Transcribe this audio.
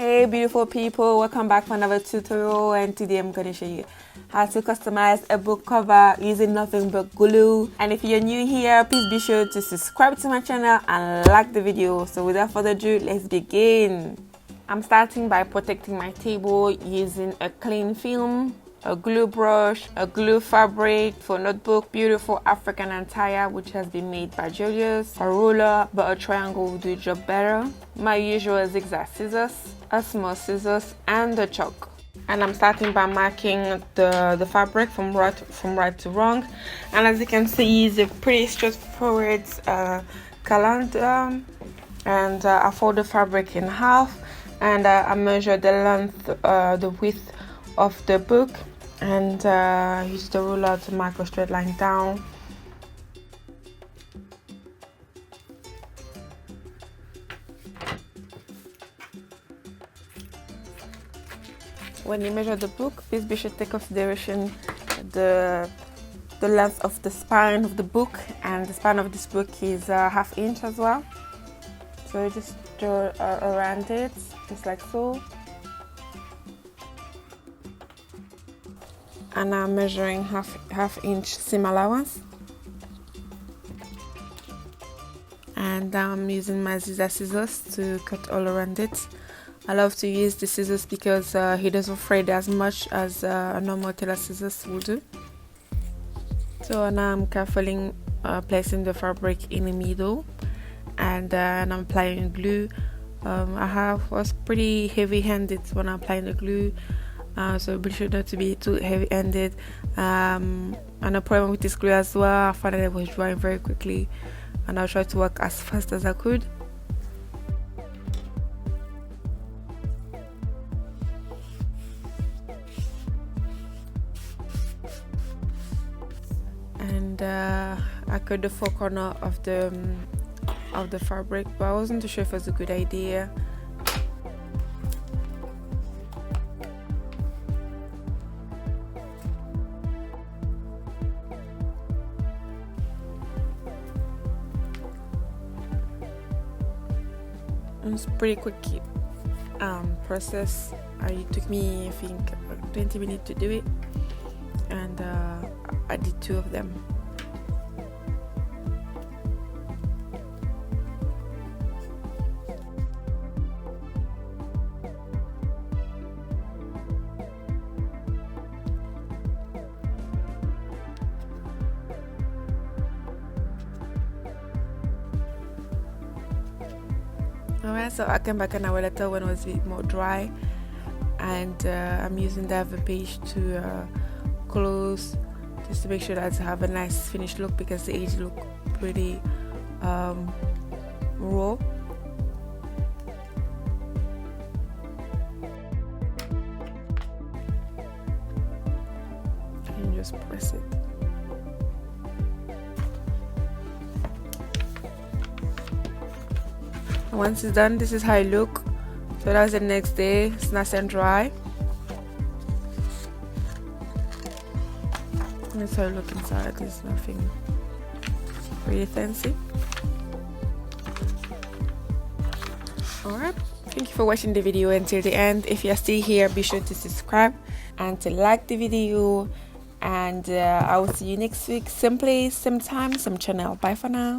Hey beautiful people, welcome back for another tutorial, and today I'm going to show you how to customize a book cover using nothing but glue. And if you're new here, please be sure to subscribe to my channel and like the video. So without further ado, let's begin. I'm starting by protecting my table using a clean film, a glue brush, a glue fabric for notebook, beautiful African attire which has been made by Julius, a ruler, but a triangle will do the job better, my usual zigzag scissors, a small scissors, and a chalk. And I'm starting by marking the fabric from right to wrong. And as you can see, it's a pretty straightforward calendar. And I fold the fabric in half, and I measure the length, the width of the book, and use the ruler to mark a straight line down. When you measure the book, please be sure to take consideration the length of the spine of the book, and the spine of this book is ½ inch as well. So just draw around it, just like so. And I'm measuring half inch seam allowance, and I'm using my zigzag scissors to cut all around it. I love to use the scissors because he doesn't fray as much as a normal tailor scissors will do. So now I'm carefully placing the fabric in the middle, and I'm applying glue. I was pretty heavy-handed when I'm applying the glue. So be sure not to be too heavy-handed. And a problem with this glue as well, I found that it was drying very quickly, and I'll try to work as fast as I could. And I cut the four corner of the fabric, but I wasn't too sure if it was a good idea. It's a pretty quick process. It took me, I think, 20 minutes to do it, and I did 2 of them. Alright, so I came back an hour later when it was a bit more dry, and I'm using the other page to close, just to make sure that I have a nice finished look, because the edges look pretty raw. And just press it. Once it's done, this is how it look. So that's the next day. It's nice and dry. That's how it look inside. There's nothing really fancy. Alright, thank you for watching the video until the end. If you're still here, be sure to subscribe and to like the video. And I will see you next week. Same place, same time, same channel. Bye for now.